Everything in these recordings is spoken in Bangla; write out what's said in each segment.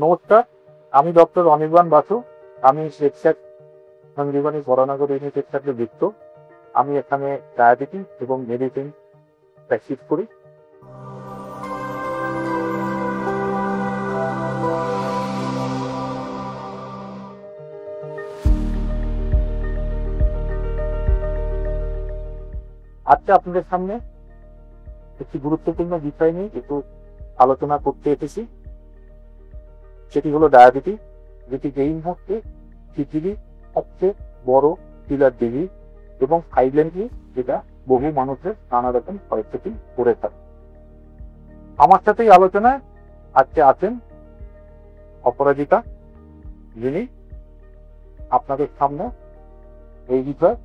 নমস্কার, আমি ডক্টর অনির্বাণ বাসু। আমি টেক্সাস সঞ্জীবনী বরানগর ইউনিভার্সিটিতে যুক্ত। আমি এখানে ডায়াবেটিস এবং মেডিসিন প্র্যাকটিস করি। আজকে আপনাদের সামনে একটি গুরুত্বপূর্ণ বিষয় নিয়ে একটু আলোচনা করতে এসেছি। সেটি হলো ডায়াবেটিস, যেটি এই মুহূর্তে পৃথিবীর সবচেয়ে বড় কিলার ডিজিজ এবং সাইলেন্টলি যেটা বহু মানুষের নানা রকম ক্ষয়ক্ষতি করে থাকে। আমার সাথে এই আলোচনায় আজকে আছেন অপরাজিতা, যিনি আপনাদের সামনে এই বিষয়ে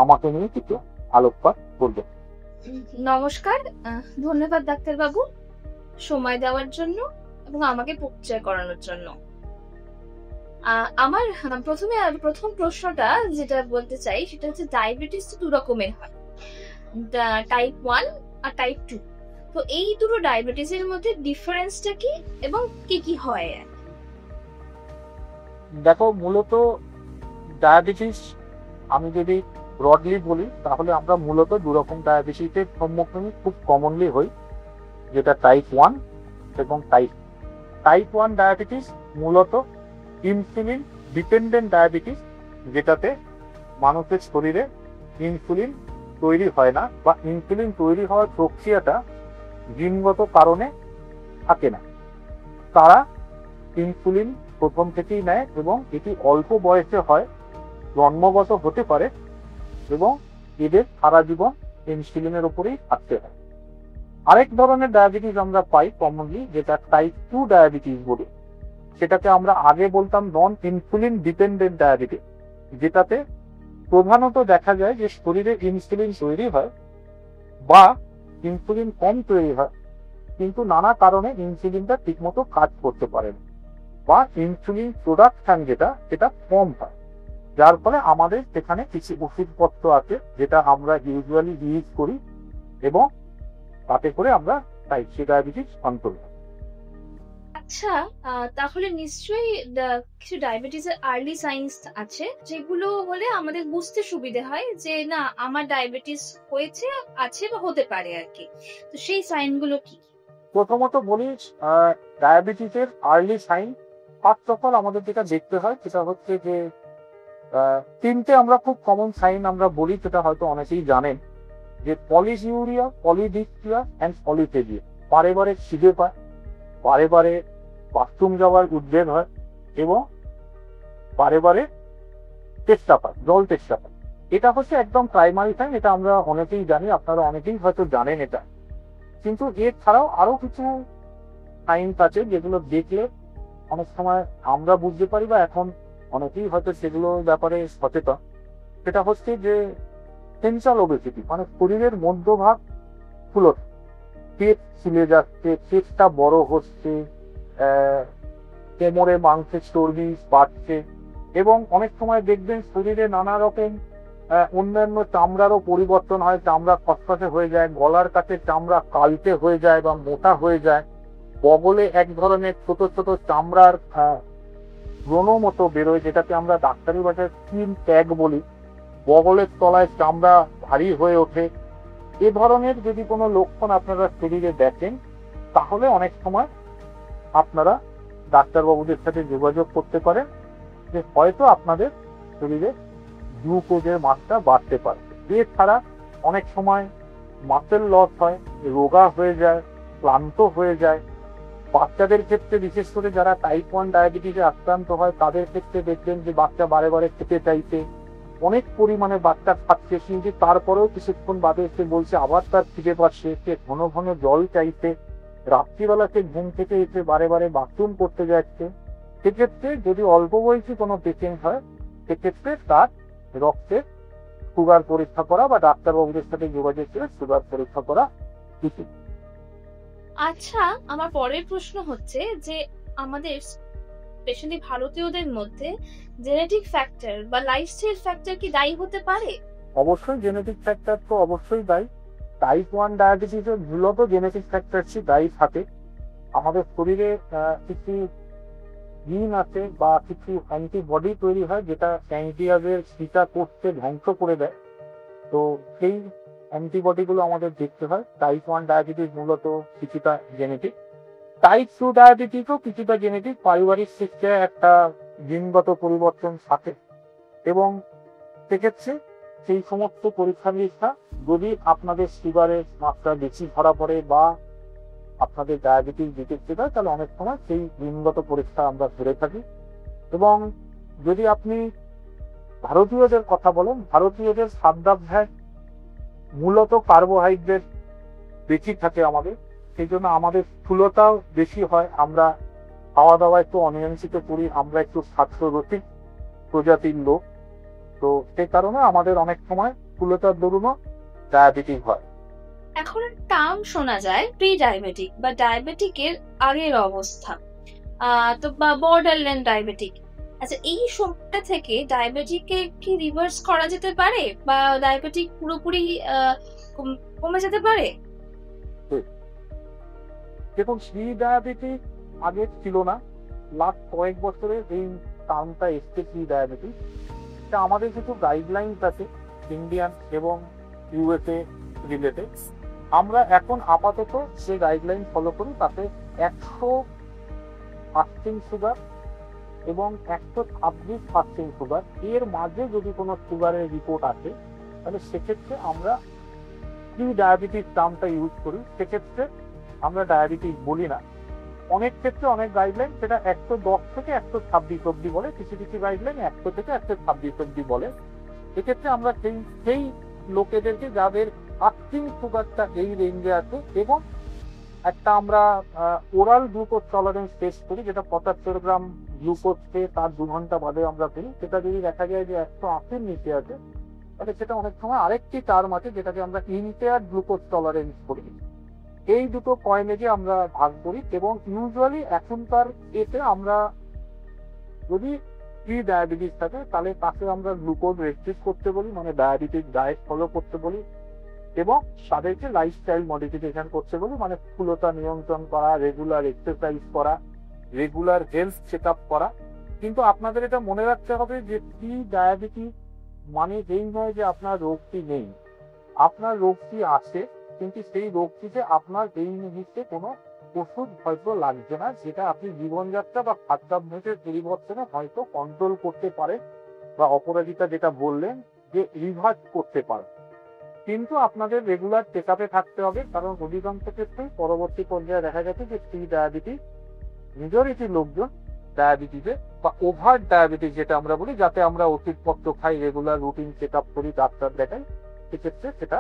আমাকে নিয়ে কিছু আলোকপাত করবেন। নমস্কার, ধন্যবাদ ডাক্তারবাবু সময় দেওয়ার জন্য এবং আমাকে পরিচয় করানোর জন্য। আমার প্রথম প্রশ্নটা যেটা বলতে চাই সেটা হচ্ছে ডায়াবেটিস তো দু রকমের হয়, টাইপ 1 আর টাইপ 2। তো এই দুটো ডায়াবেটিসের মধ্যে ডিফারেন্সটা কি এবং কি কি হয়? দেখো, মূলত ডায়াবেটিস আমি যদি ব্রডলি বলি তাহলে আমরা মূলত দু রকম ডায়াবেটিসের সম্মুখীন খুব কমনলি হই, যেটা টাইপ 1 এবং টাইপ 1 ডায়াবেটিস মূলত ইনসুলিন ডিপেন্ডেন্ট ডায়াবেটিস, যেটাতে মানুষের শরীরে ইনসুলিন তৈরি হয় না বা ইনসুলিন তৈরি হওয়ার প্রক্রিয়াটা জিনগত কারণে থাকে না। তারা ইনসুলিন প্রথম থেকেই নেয় এবং এটি অল্প বয়সে হয়, জন্মগত হতে পারে এবং এদের সারা জীবন ইনসুলিনের উপরেই থাকতে হয়। আরেক ধরনের ডায়াবেটিস আমরা পাই কমনলি, যেটা টাইপ 2 ডায়াবেটিস বলি। সেটাকে আমরা আগে বলতাম নন ইনসুলিন ডিপেন্ডেন্ট ডায়াবেটিস, যেটাতে প্রধানত দেখা যায় যে শরীরে ইনসুলিন তৈরি হয় বা ইনসুলিন কম তৈরি হয়, কিন্তু নানা কারণে ইনসুলিনটা ঠিকমতো কাজ করতে পারে না বা ইনসুলিন প্রোডাকশন সেটা কম হয়, যার ফলে আমাদের সেখানে কিছু ওষুধপত্র আছে যেটা আমরা ইউজুয়ালি ইউজ করি এবং তাতে করে আমরা টাইপ 3 ডায়াবেটিস কন্ট্রোল করি। আচ্ছা, তাহলে নিশ্চয়ই কিছু ডায়াবেটিসের আর্লি সাইন্স আছে যেগুলো হলে আমাদের বুঝতে সুবিধা হয় যে না আমার ডায়াবেটিস হয়েছে, আছে বা হতে পারে আর কি। তো সেই সাইনগুলো কি? প্রথমত বলি, ডায়াবেটিসের early sign first of all আমাদের যেটা দেখতে হয় সেটা হচ্ছে যে তিনটে আমরা খুব কমন সাইন আমরা বলি, সেটা হয়তো অনেকেই জানেন, যে পলিসিউরিয়া, পলিডিস্ট্রিয়া অ্যান্ড পলিফেজিয়া। বারে বারে খিদে পায়, বারে বারে বাথরুম যাওয়ার উদ্বেগ হয় এবং বারে বারে তেষ্টা পায়, জল তেষ্টা পায়। এটা হচ্ছে একদম প্রাইমারি সাইন, এটা আমরা অনেকেই জানি, আপনারা অনেকেই হয়তো জানেন এটা। কিন্তু এছাড়াও আরো কিছু সাইন্স আছে যেগুলো দেখলে অনেক সময় আমরা বুঝতে পারি বা এখন অনেকেই হয়তো সেগুলোর ব্যাপারে সচেতন। সেটা হচ্ছে যে সেন্ট্রাল ওবেসিটি, মানে শরীরের মধ্যভাগ ফুলছে, পেট ফুলে যাচ্ছে, পেটটা বড় হচ্ছে, কোমরে মাংসের চর্বি বাড়ছে এবং অনেক সময় দেখবেন শরীরে নানা রকম অন্যান্য চামড়ারও পরিবর্তন হয়, চামড়া খসখসে হয়ে যায়, গলার কাছে চামড়া কালচে হয়ে যায় বা মোটা হয়ে যায়, বগলে এক ধরনের ছোট ছোট চামড়ার ব্রণ মতো বেরোয়, যেটাকে আমরা ডাক্তারি ভাষায় স্কিন ট্যাগ বলি। বগলের তলায় চামড়া ভারী হয়ে ওঠে। এ ধরনের যদি কোনো লক্ষণ আপনারা শরীরে দেখেন তাহলে অনেক সময় আপনারা ডাক্তারবাবুদের সাথে যোগাযোগ করতে পারেন যে হয়তো আপনাদের শরীরে গ্লুকোজের মাত্রা বাড়তে পারে। এছাড়া অনেক সময় মাসেল লস হয়, রোগা হয়ে যায়, ক্লান্ত হয়ে যায়। বাচ্চাদের ক্ষেত্রে বিশেষ করে যারা টাইপ 1 ডায়াবেটিসে আক্রান্ত হয় তাদের ক্ষেত্রে দেখবেন যে বাচ্চা বারে বারে খেতে চাইছে, অনেক পরিমাণে বাচ্চা খাচ্ছে, কিন্তু তারপরেও কিছুক্ষণ বাদে এসে বলছে আবার তার খিদে পাচ্ছে, সে ঘন ঘন জল চাইছে, রাত্রিবেলা সে ঘুম থেকে এসে বারে বারে বাথরুম করতে যাচ্ছে। সেক্ষেত্রে যদি অল্প বয়সী কোনো পেশেন্ট হয় সেক্ষেত্রে তার রক্তের সুগার পরীক্ষা করা বা ডাক্তারবাবুদের সাথে যোগাযোগ করে সুগার পরীক্ষা করা উচিত। আচ্ছা, আমার পরের প্রশ্ন হচ্ছে যে আমাদের স্পেশালি ভারতীয়দের মধ্যে জেনেটিক ফ্যাক্টর বা লাইফস্টাইল ফ্যাক্টর কি দায়ী হতে পারে? অবশ্যই জেনেটিক ফ্যাক্টর তো অবশ্যই দায়ী। টাইপ 1 ডায়াবেটিসের মূলত জেনেটিক ফ্যাক্টরটি দায়ী থাকে। আমাদের শরীরে কিছু জিন আছে বা কিছু অ্যান্টিবডি তৈরি হয় যেটা প্যানক্রিয়াসের সীতা কোষকে ধ্বংস করে দেয়। তো সেই অ্যান্টিবডিগুলো আমাদের দেখতে হয়। টাইপ 1 ডায়াবেটিস মূলত কিছুটা জেনেটিক, টাইপ 2 ডায়াবেটিসও কিছুটা জেনেটিক, পারিবারিক ক্ষেত্রে একটা জিনগত পরিবর্তন থাকে। এবং সেক্ষেত্রে সেই সমস্ত পরীক্ষা নিরীক্ষা যদি আপনাদের সুগারের মাত্রা বেশি ধরা পড়ে বা আপনাদের ডায়াবেটিস ডিটেক্টেড হয়, তাহলে অনেক সময় সেই জিনগত পরীক্ষা আমরা ধরে থাকি। এবং যদি আপনি ভারতীয়দের কথা বলেন, ভারতীয়দের খাদ্যাভ্যাস মূলত কার্বোহাইড্রেট বেশি থাকে আমাদের, সেই জন্য আমাদের স্থূলতাও বেশি হয়। আমরা খাওয়া দাওয়া একটু অনিয়ন্ত্রিত করি, আমরা একটু স্বাস্থ্যরসিক প্রজাতির লোক। তো সেই কারণে আমাদের অনেক সময় স্থূলতার দরুনও ডায়াবেটিস হয়। এখন টার্ম শোনা যায় প্রি ডায়াবেটিক বা ডায়াবেটিকের আগের অবস্থা, তো বা বর্ডার লাইন ডায়াবেটিক। আচ্ছা, এই সময়টা থেকে ডায়াবেটিককে কি রিভার্স করা যেতে পারে বা ডায়াবেটিক পুরোপুরি কমে যেতে পারে? দেখুন, প্রি ডায়াবেটিস আগে ছিল না, লাস্ট কয়েক বছরে এই টার্মটা এসছে প্রি ডায়াবেটিস। এটা আমাদের কিছু গাইডলাইন্স আছে ইন্ডিয়ান এবং ইউএসএ রিলেটেড। আমরা এখন আপাতত যে গাইডলাইন ফলো করি তাতে 100 ফাস্টিং সুগার এবং 126 ফাস্টিং সুগার এর মাঝে যদি কোনো সুগারের রিপোর্ট আসে, তাহলে সেক্ষেত্রে আমরা প্রি ডায়াবেটিস টার্মটা ইউজ করি। সেক্ষেত্রে আমরা ডায়াবেটিস বলি না। অনেক ক্ষেত্রে অনেক গাইডলাইন সেটা 110 থেকে 126 অব্দি বলে, কিছু কিছু গাইডলাইন 100 থেকে 126 অব্দি বলে। এক্ষেত্রে আমরা সেই লোকেদেরকে যাদের ফাস্টিং সুগারটা এই রেঞ্জে আছে এবং একটা আমরা ওরাল গ্লুকোজ টলারেন্স টেস্ট করি, যেটা 75 গ্রাম গ্লুকোজ খেয়ে তার 2 ঘন্টা বাদে আমরা করি, সেটা যদি দেখা যায় যে 180 নিচে আছে, তাহলে সেটা অনেক সময় আরেকটি টার্ম আছে যেটাকে আমরা ইম্পেয়ার্ড গ্লুকোজ টলারেন্স করি। এই দুটো কয়েনেজে আমরা ভাগ করি এবং ইউজুয়ালি এখনকার এতে আমরা যদি প্রি ডায়াবেটিস থাকে তাহলে তাকে আমরা গ্লুকোজ রেস্ট্রিক্ট করতে বলি, মানে ডায়াবেটিস ডায়েট ফলো করতে বলি, এবং তাদেরকে লাইফস্টাইল মডিফিকেশন করতে বলি, মানে স্থূলতা নিয়ন্ত্রণ করা, রেগুলার এক্সারসাইজ করা, রেগুলার হেলথ চেক আপ করা। কিন্তু আপনাদের এটা মনে রাখতে হবে যে প্রি ডায়াবেটিস মানে এই নয় যে আপনার রোগটি নেই, আপনার রোগটি আছে, কিন্তু সেই রোগটিতে আপনার এই মুহূর্তে কোনো ওষুধ হয়তো লাগছে না, যেটা আপনি জীবনযাত্রা বা খাদ্যাভ্যাসের পরিবর্তনে হয়তো কন্ট্রোল করতে পারেন বা অপরাজিতা যেটা বললেন যে রিভার্স করতে পারেন। কিন্তু আপনাদের রেগুলার চেক আপে থাকতে হবে, কারণ অধিকাংশ ক্ষেত্রেই পরবর্তী পর্যায়ে দেখা গেছে যে প্রি ডায়াবেটিস মেজরিটি লোকজন ডায়াবেটিসে বা ওভার ডায়াবেটিস যেটা আমরা বলি, যাতে আমরা ওষুধপত্র খাই, রেগুলার রুটিন চেক আপ করি, ডাক্তার দেখাই, সেক্ষেত্রে সেটা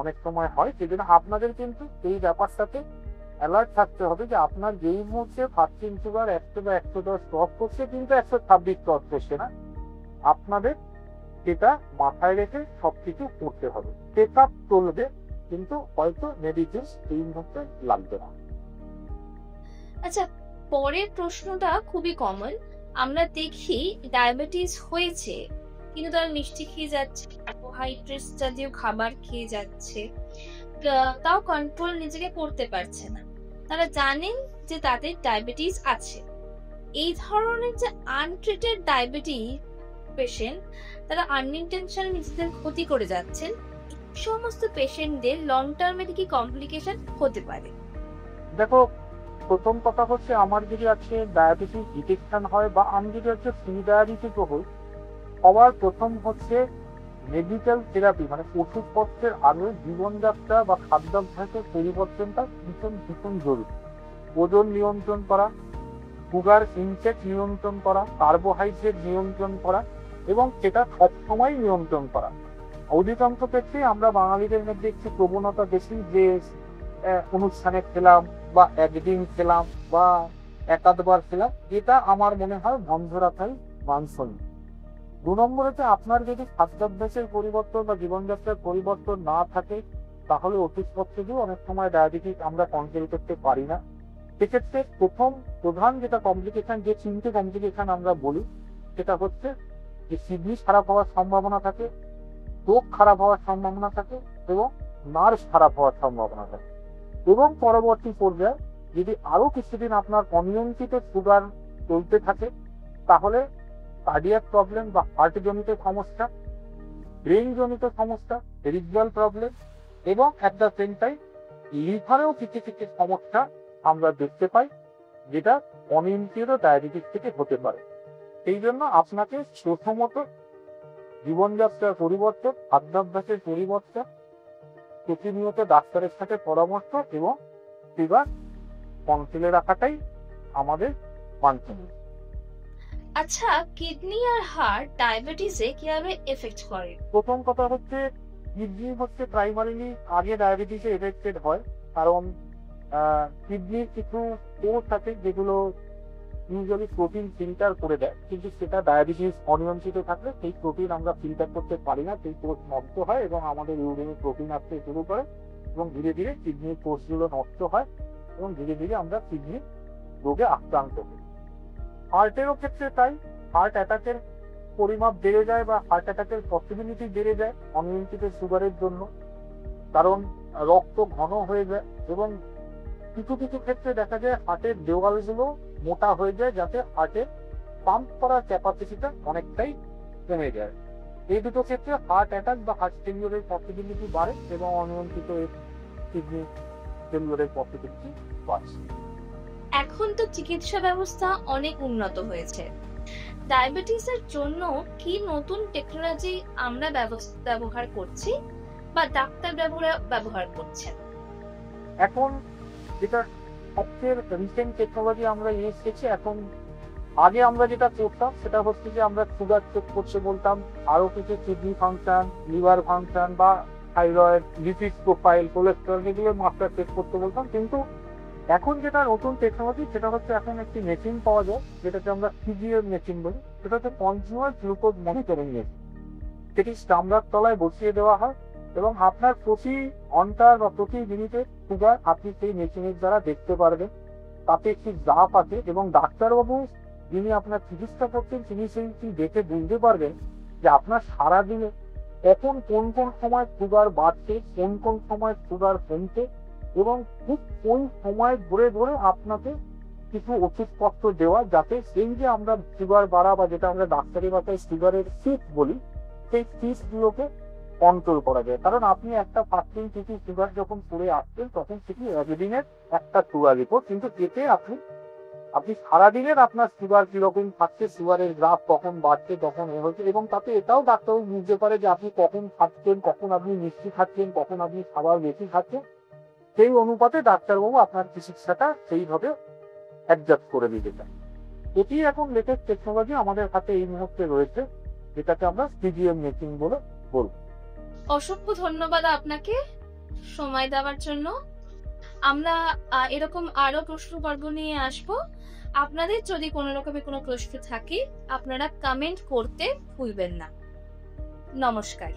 অনেক সময় হয়। সেই জন্য আপনাদের কিন্তু এই ব্যাপারটাতে অ্যালার্ট থাকতে হবে যে আপনার যেই মুহূর্তে ফাস্টিং সুগার 100 বা 110 ক্রস করছে, কিন্তু 126 ক্রস করছে না, আপনাদের সেটা মাথায় রেখে সবকিছু করতে হবে। চেক আপ চলবে, কিন্তু হয়তো মেডিসিন এই মুহূর্তে লাগবে না। আচ্ছা, পরের প্রশ্নটা খুবই কমন। আমরা দেখি ডায়াবেটিস হয়েছে কিন্তু তারা মিষ্টি খেয়ে যাচ্ছে, কার্বোহাইড্রেটস জাতীয় খাবার খেয়ে যাচ্ছে, তাও কন্ট্রোল নিজেকে করতে পারছে না। তারা জানেন যে তাদের ডায়াবেটিস আছে। এই ধরনের যে আনট্রিটেড ডায়াবেটিস পেশেন্ট, তারা আনইনটেনশনালি নিজেদের ক্ষতি করে যাচ্ছেন। এই সমস্ত পেশেন্টদের লং টার্মে কি কমপ্লিকেশন হতে পারে? দেখো, প্রথম কথা হচ্ছে আমার যদি আজকে ডায়াবেটিস ডিটেকশন হয় বা আমি যদি হচ্ছে প্রি ডায়াবেটিস হই, সবার প্রথম হচ্ছে মেডিকেল থেরাপি, মানে ওষুধপত্রের আগে জীবনযাত্রা বা খাদ্যাভ্যাসের পরিবর্তনটা ভীষণ ভীষণ জরুরি। ওজন নিয়ন্ত্রণ করা, সুগার ইনটেক নিয়ন্ত্রণ করা, কার্বোহাইড্রেট নিয়ন্ত্রণ করা, এবং সেটা সবসময় নিয়ন্ত্রণ করা। অধিকাংশ ক্ষেত্রে আমরা বাঙালিদের মধ্যে একটি প্রবণতা বেশি যে অনুষ্ঠানে খেলাম বা একদিন খেলাম বা একাধবার খেলাম, এটা আমার মনে হয় বন্ধ রাখাই বাঞ্ছনীয়। 2 নম্বর হচ্ছে আপনার যদি খাদ্যাভ্যাসের পরিবর্তন বা জীবনযাত্রার পরিবর্তন না থাকে, তাহলে ওষুধপত্র দিয়ে অনেক সময় ডায়াবেটিস আমরা কন্ট্রোল করতে পারি না। সেক্ষেত্রে প্রধান যেটা কমপ্লিকেশন, যে 3টে কমপ্লিকেশন আমরা বলি, সেটা হচ্ছে যে কিডনি খারাপ হওয়ার সম্ভাবনা থাকে, চোখ খারাপ হওয়ার সম্ভাবনা থাকে এবং নার্ভ খারাপ হওয়ার সম্ভাবনা থাকে। এবং পরবর্তী পর্যায়ে যদি আরো কিছুদিন আপনার অনিয়ন্ত্রিত সুগার চলতে থাকে তাহলে কার্ডিয়াক প্রবলেম বা হার্ট জনিত সমস্যা, ব্রেন জনিত সমস্যা, সেরিব্রাল প্রবলেম এবং অ্যাট দ্য সেম টাইম লিভারেও কিছু কিছু সমস্যা আমরা দেখতে পাই, যেটা অনিয়ন্ত্রিত ডায়াবেটিস থেকে হতে পারে। এই জন্য আপনাকে প্রথমত জীবনযাত্রার পরিবর্তন, খাদ্যাভ্যাসের পরিবর্তন, প্রতিনিয়ত ডাক্তারের সাথে পরামর্শ এবং সুগার কন্ট্রোলে রাখাটাই আমাদের বাঞ্ছনীয়। আচ্ছা, কিডনি আর হার্ট ডায়াবেটিসে কিভাবে এফেক্ট করে? প্রথম কথা হচ্ছে কিডনি হচ্ছে প্রাইমারিলি আগে ডায়াবেটিসে এফেক্টেড হয়, কারণ কিডনির কিছু কোষ আছে যেগুলো ইউজুয়ালি প্রোটিন ফিল্টার করে দেয়, কিন্তু সেটা ডায়াবেটিস অনিয়ন্ত্রিত থাকলে সেই প্রোটিন আমরা ফিল্টার করতে পারি না, সেই কোষ নষ্ট হয় এবং আমাদের ইউরিনে প্রোটিন আসতে শুরু করে এবং ধীরে ধীরে কিডনির কোষগুলো নষ্ট হয় এবং ধীরে ধীরে আমরা কিডনির রোগে আক্রান্ত হই। হার্টেরও ক্ষেত্রে তাই, হার্ট অ্যাটাকের পরিমাপ বেড়ে যায় বা হার্ট অ্যাটাকের পসিবিলিটি বেড়ে যায় অনিয়ন্ত্রিত সুগারের জন্য, কারণ রক্ত ঘন হয়ে যায় এবং কিছু কিছু ক্ষেত্রে দেখা যায় হার্টের দেওয়ালগুলো মোটা হয়ে যায়, যাতে হার্টের পাম্প করার ক্যাপাসিটিটা অনেকটাই কমে যায়। এই দুটো ক্ষেত্রে হার্ট অ্যাটাক বা হার্ট ফেলিওরের পসিবিলিটি বাড়ে এবং অনিয়ন্ত্রিত কিডনি ফেলিওরের পসিবিলিটি বাড়ছে। এখন তো চিকিৎসা ব্যবস্থা অনেক উন্নত হয়েছে। ডায়াবেটিসের জন্য কি নতুন টেকনোলজি আমরা ব্যবহার করছি বা ডাক্তার ব্যবহার করছেন? এখন যেটা সবচেয়ে রিসেন্ট টেকনোলজি আমরা ইউজ করছি, এখন আগে আমরা যেটা করতাম সেটা হচ্ছে যে আমরা সুগার চেক করতে বলতাম, আরো কিছু কিডনি ফাংশন, লিভার ফাংশন বা থাইরয়েড, লিপিড প্রোফাইল, কোলেস্টেরল এগুলোর মাত্রা চেক করতে বলতাম। কিন্তু এখন যেটা নতুন টেকনোলজি সেটা হচ্ছে এখন একটি মেশিন পাওয়া যায় যেটাকে আমরা সিজিএম মেশিন বলি, সেটা হচ্ছে কনজিউমার গ্লুকোজ মনিটরিং মেশিন। সেটি চামড়ার তলায় বসিয়ে দেওয়া হয় এবং আপনার প্রতি ঘন্টা বা প্রতি মিনিটে সুগার আপনি সেই মেশিনের দ্বারা দেখতে পারবেন। তাতে একটি গ্রাফ আছে এবং ডাক্তারবাবু যিনি আপনার চিকিৎসা করছেন তিনি সেই দেখে বুঝতে পারবেন যে আপনার সারাদিনে এখন কোন কোন সময় সুগার বাড়ছে, কোন কোন সময় সুগার কমছে এবং ঠিক কোন সময় ধরে ধরে আপনাকে কিছু ওষুধপত্র দেওয়া, যাতে সেই যে আমরা সুগার বাড়া বা যেটা আমরা ডাক্তারি ভাষায় সুগারের সিট বলি, সেই সিটগুলোকে কন্ট্রোল করা যায়। কারণ আপনি একটা পার্সেন্ট কিছু সুগার যখন পড়ে আসছেন তখন সেটি একদিনের একটা সুগার রিপোর্ট, কিন্তু এতে আপনি সারাদিনের আপনার সুগার কিরকম থাকছে, সুগারের গ্রাফ কখন বাড়ছে কখন এ হচ্ছে, এবং তাতে এটাও ডাক্তারবাবু বুঝতে পারে যে আপনি কখন খাচ্ছেন, কখন আপনি মিষ্টি খাচ্ছেন, কখন আপনি খাবার বেশি খাচ্ছেন। সেই অনুপাতে ডাক্তারবাবু আপনার চিকিৎসাটা সেইভাবে অ্যাডজাস্ট করে দিতে চান। এটি এখন লেটেস্ট টেকনোলজি আমাদের হাতে এই মুহূর্তে রয়েছে, যেটাকে আমরা সিজিএম মেশিন বলে বলবো। অসংখ্য ধন্যবাদ আপনাকে সময় দেওয়ার জন্য। আমরা এরকম আরো প্রশ্ন পর্ব নিয়ে আসবো। আপনাদের যদি কোনো রকমের কোনো প্রশ্ন থাকে আপনারা কমেন্ট করতে ভুলবেন না। নমস্কার।